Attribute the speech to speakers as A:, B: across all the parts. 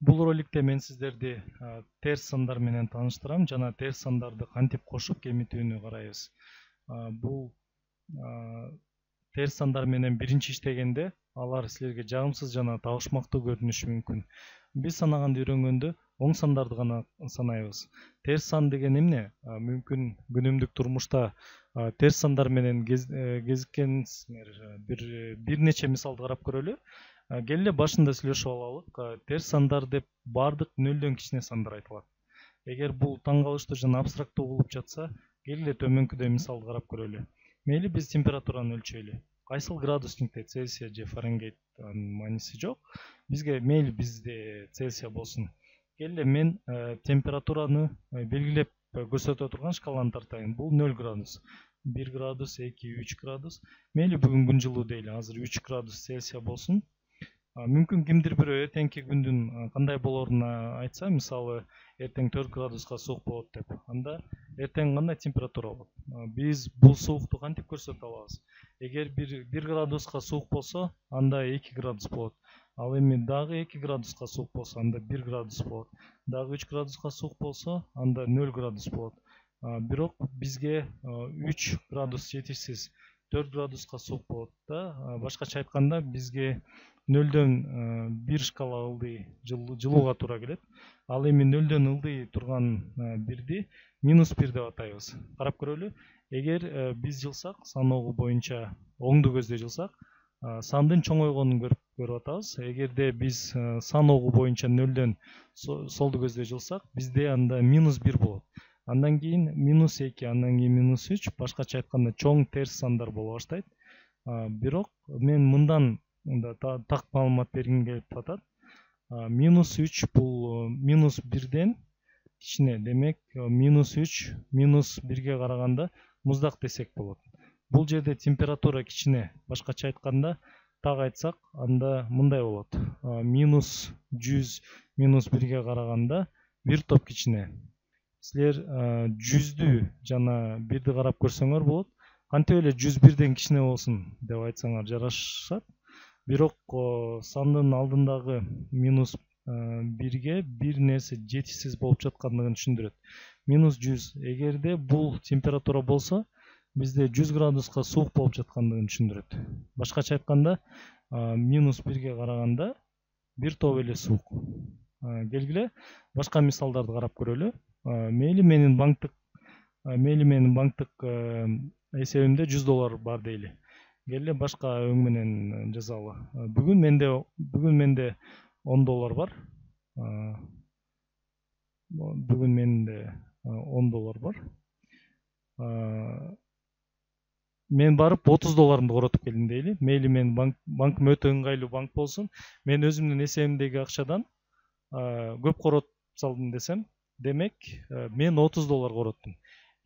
A: Бул роликте мен сиздерди терс сандар менен тааныштырам жана терс сандарды кантип кошуп кемитүүнү карайбыз. Бул терс сандар менен биринчи иштегенде алар силерге жагымсыз жана табышмактуу көрүнүшү мүмкүн. Биз санаганды үйрөнгөндө оң сандарды гана санайбыз. Терс сан деген эмне? Мүмкүн күнүмдүк турмушта терс сандар менен кезиккенсиңер. Бир нече мисалды карап көрөлү. Келе башында сүйлөшүп алалык. Терс сандар деп баардык нөлдөн кичине сандар айтылат. Эгер бул таң калыштуу жана абстрактуу болуп жатса, келе төмөнкүдөй мисалды карап көрөлү. Мейли биз температураны өлчөйлү. Кайсыл градусникте Цельсия же Фаренгейт мааниси жок. Бизге мейли бизде Цельсия болсун. Келе мен температураны белгилеп көрсөтө турган шкаланы тартайын. Бул 0 градус. 1 градус, 2, 3 градус. Мейли бүгүн күн жылуу дейли. Азыр 3 градус Цельсия болсун. Мүмкүн кимдир бирөө эртеңки күндүн кандай болоруна айтса, мисалы эртең 4 градуска суук болот деп, анда эртең кандай температура болот? Биз бул суукту кантип көрсөтө алабыз? Эгер 1 градуска суук болсо, анда 2 градус болот. Ал эми дагы 2 градуска суук болсо, анда 1 градус болот. Дагы 3 градуска суук болсо, анда 0 градус болот. Бирок бизге 3 градус жетишсиз, 4 градуска суук болот да. Башкача айтканда, бизге 0дөн 1 шкала ылдый жылууга туура келет. Ал эми 0дөн ылдый турган бирди -1 деп атайбыз. Карап көрөлү. Эгер биз жылсак, саноогу боюнча оңду көздөй жылсак, сандын чоңойгонун көрүп атабыз. Эгерде биз саноогу боюнча 0дөн солду көздөй жылсак, бизде анда -1 болот. Андан кийин -2, андан кийин -3, башкача айтканда чоң терс сандар боло баштайт. Бирок мен мындан так маалымат бергим келип атат. -3 бул -1ден кичине. Демек, -3 -1ге караганда муздак десек болот. Бул жерде температура кичине. Башкача айтканда, так айтсак, анда мындай болот. -100 -1ге караганда бир топ кичине. Силер 100дү жана 1ди карап көрсөңөр болот. Кантип эле 101ден кичине болсун деп айтсаңар жарашат. Бирок сандын алдындагы -1ге бир нерсе жетишсиз болуп жаткандыгын түшүндүрөт. -100. Эгерде бул температура болсо, бизде 100 градуска суук болуп жаткандыгын түшүндүрөт. Башкача айтканда, -1ге караганда бир топ эле суук. Келгиле башка мисалдарды карап көрөлү. Мейли менин банктык эсебимде $100 бар дейли. Келе башка өң менен жазалы. Бүгүн менде $10 бар. Бүгүн менде $10 бар. Мен барып $30 коротуп келдим дейли. Мейли мен банкым өтө ыңгайлуу банк болсун. Мен өзүмдүн эсебимдеги акчадан көп коротуп салдым десем, демек мен $30 короттум.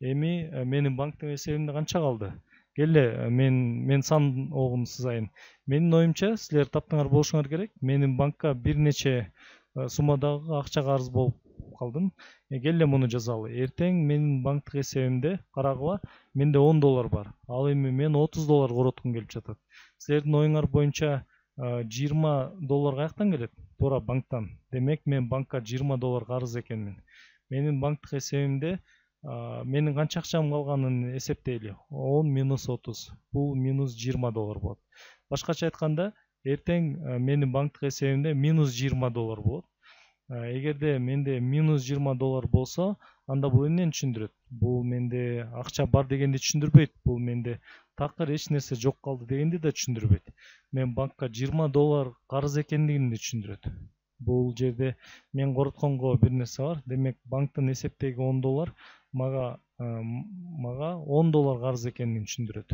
A: Эми менин банктын эсебимде канча калды? Келе мен сан огун сызайын. Менин оюмча, силер таптыңар болушуңар керек. Менин банкка бир нече суммадагы акча карыз болуп калдым. Келе муну жазалы. Эртең менин банктык эсебимде карагыла, менде $10 бар. Ал эми мен $30 короткум келип жатат. Силердин оюңар боюнча $20 каяктан келет? Туура банктан. Демек мен банкка $20 карыз экенмин. Менин банктык эсебимде менин канча акчам калганын эсептейли. 10 - 30. Бул $20 болот. Башкача айтканда, эртең менин банктык эсебимде $20 болот. Эгерде менде $20 болсо, анда бул эмнени түшүндүрөт? Бул менде акча бар дегенди түшүндүрбөйт. Бул менде такыр эч нерсе жок калды дегенди да түшүндүрбөйт. Мен банкка $20 карыз экендигин түшүндүрөт. Бул жерде мен коротконго бир нерсе бар. Демек, банктын эсептеги $10 мага $10 карыз экенин түшүндүрөт.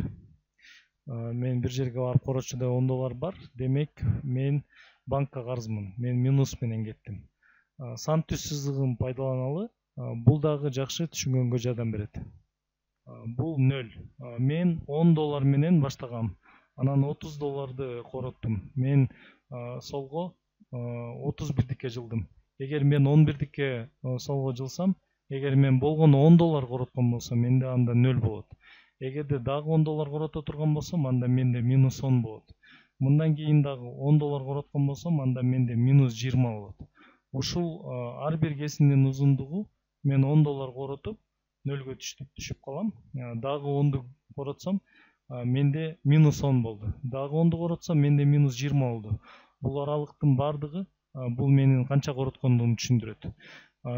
A: Мен бир жерге барып корочуда $10 бар. Демек, мен банкка карызмын. Мен минус менен кеттим. Сан түз сызыгын пайдаланалы. Бул дагы жакшы түшүнгөнгө жардам берет. Бул 0. Мен $10 менен баштагам. Анан $30 короттум. Мен солго 31дикке жылдым. Эгер мен 11дикке солго жылсам, эгер мен болгону $10 короткон болсом, менде анда 0 болот. Эгерде дагы $10 корото турган болсом, анда менде -10 болот. Мындан кийин дагы $10 короткон болсом, анда менде -20 болот. ушул ар бир кесиндин узундугу мен $10 коротуп нөлгө түшүп калам. Дагы 10ду коротсом менде -10 болду. Дагы 10ду коротсом менде -20 болду. Бул аралыктын бардыгы бул менин канча короткондугумду түшүндүрөт.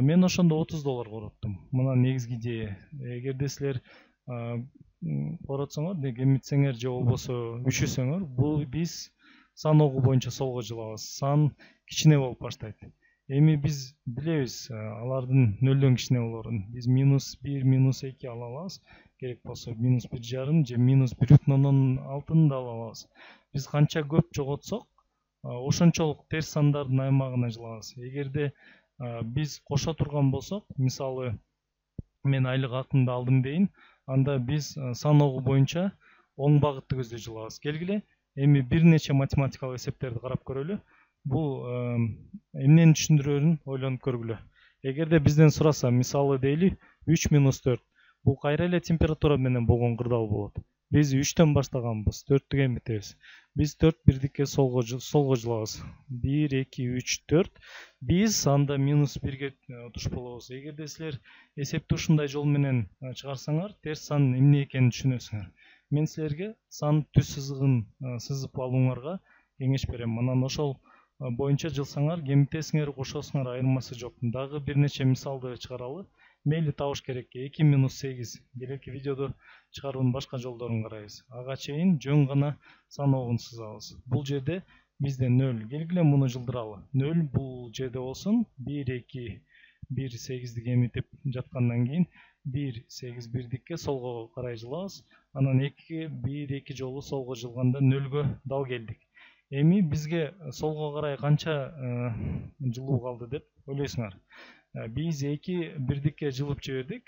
A: Мен ошондо $30 короттум. Мына негизги идея. Эгерде силер коротсоңор, кемитсеңер же болбосо үшүсөңөр, бул биз сан огу боюнча солго жылабыз. Сан кичине болуп баштайт. Эми биз билебиз алардын нөлдөн кичине болорун. Биз -1, -2 ала алабыз. Керек болсо -1,5 же -1,6 да ала алабыз. Биз канча көп жоготсок, ошончолук терс сандардын аймагына жылабыз. Эгерде биз кошо турган болсок, мисалы мен айлык акымды алдым дейин, анда биз сан огу боюнча оң багытты көздөй жылабыз. Келгиле, эми бир нече математикалык эсептерди карап көрөлү. Бул эмнени түшүндүрөрүн ойлонуп көргүлө. Эгерде бизден сураса, мисалы дейли 3 - 4, бул кайра эле температура менен болгон кырдаал болот. Биз 3төн баштаганбыз, 4-тү эметебиз. Биз 4 бирдикке солго жылабыз. 1, 2, 3, 4. Биз анда -1ге туш болобуз. Эгерде силер эсепти ушундай жол менен чыгарсаңар, терс сан эмне экенин түшүнөсүңөр. Мен силерге сан түз сызыгын сызып алууңарга кеңеш берем. Анан ошол боюнча жылсаңар, кемитесиңер, кошосуңар, айырмасы жок. Дагы бир нече мисалды чыгаралы. Мейли табыш керек. 2 - 8. Келеки видеодо чыгаруунун башка жолдорун карайбыз. Ага чейин жөн гана сан огун сызабыз. Бул жерде бизде 0. Келгиле муну жылдыралы. 0 бул жерде болсун. 1, 2, 1, 8ди кемитип жаткандан кийин 1, 8 бирдикке солго карай жылабыз. Анан 2, 1, 2 жолу солго жылганда 0гө дал келдик. Эми бизге солго карай канча жылуу калды деп ойлойсуңар? Биз 2 бирдикке жылып жибердик.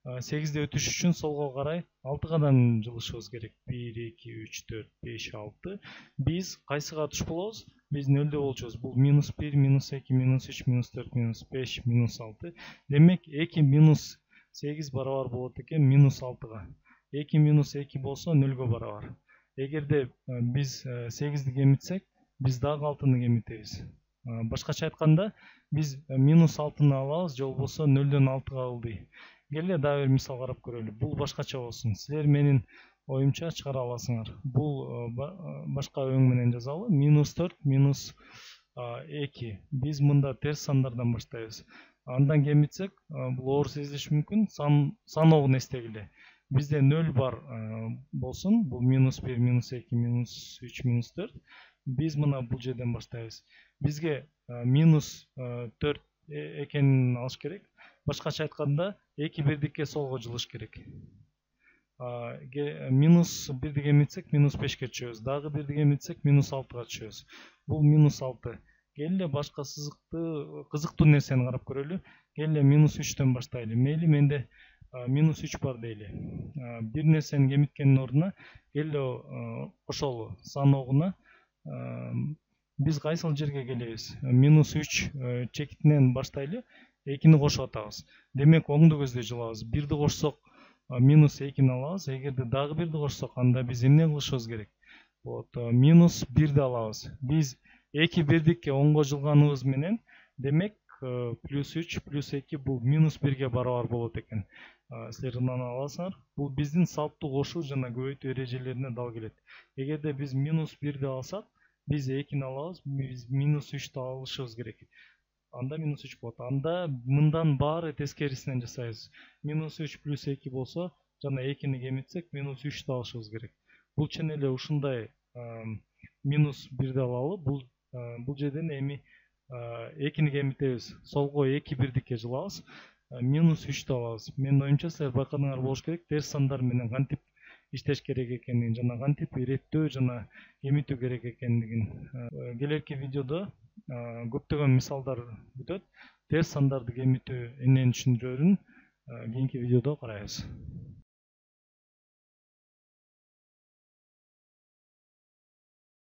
A: 8де өтүш үчүн солго карай 6 кадам жылышыбыз керек. 1, 2, 3, 4, 5, 6. Биз кайсыга туш болобуз? Биз 0дө болчубуз. Бул -1, -2, -3, -4, -5, -6. Демек 2 - 8 барабар болот экен -6га. 2 - 2 болсо 0гө барабар. Эгерде биз 8ди кемитсек, биз дагы 6ны кемитебиз. Башкача айтканда, биз -6ны алабыз, же болбосо 0дөн 6га ылдый. Келе дагы бир мисал карап көрөлү. Бул башкача болсун. Силер менин оюмча чыгара аласыңар. Бул башка өң менен жазалы. -4 - 2. Биз мында терс сандардан баштайбыз. Андан кемитсек, бул оор сезилиши мүмкүн. Сан огун эстегиле. Бизде 0 бар болсун. Бул -1, -2, -3, -4. Биз мына бул жерден баштайбыз. Бизге -4 экенин алыш керек. Башкача айтканда, 2 бирдикке солго жылыш керек. -1ди кемитсек, -5ке түшөбүз. Дагы 1ди кемитсек, -6га түшөбүз. Бул -6. Келе башка кызыктуу нерсени карап көрөлү. Келе -3төн баштайлы. Мейли менде -3 бар дейли. Бир нерсени кемиткендин ордуна келе кошолу сан огуна. Биз кайсыл жерге келебиз? -3 чекитинен баштайлы. 2-ни кошуп атабыз. Демек оңду көздөй жылабыз. 1ди кошсок -2-ни алабыз. Эгерде дагы 1ди кошсок, анда биз эмне кылышыбыз керек? Вот, -1ди алабыз. Биз 2 бирдикке оңго жылганыбыз менен, демек +3 + 2 бул -1ге барабар болот экен. Силер ынана аласыңар. Бул биздин салттуу кошуу жана көбөйтүү эрежелерине дал келет. Эгерде биз -1ди алсак, биз 2-ни алабыз, биз -3ди алышыбыз керек. Анда -3 болот. Анда мындан баары тескерисинен жасайбыз. -3 + 2 болсо, жана 2-ни кемитсек, -3ди алышыбыз керек. Бул чын эле ушундай -1ди алалы. Бул жерден эми 2-ни кемитебиз. Солго 2 бирдикке жылабыз. -3ди алабыз. Менин оюмча силер байкадыңар болуш керек, терс сандар менен кантип иштеш керек экенин, жана кантип иреттөө жана кемитүү керек экендигин. Келерки видеодо көптөгөн мисалдар бүтөт. Терс сандарды кемитүү эмнени түшүндүрөрүн кийинки видеодо карайбыз.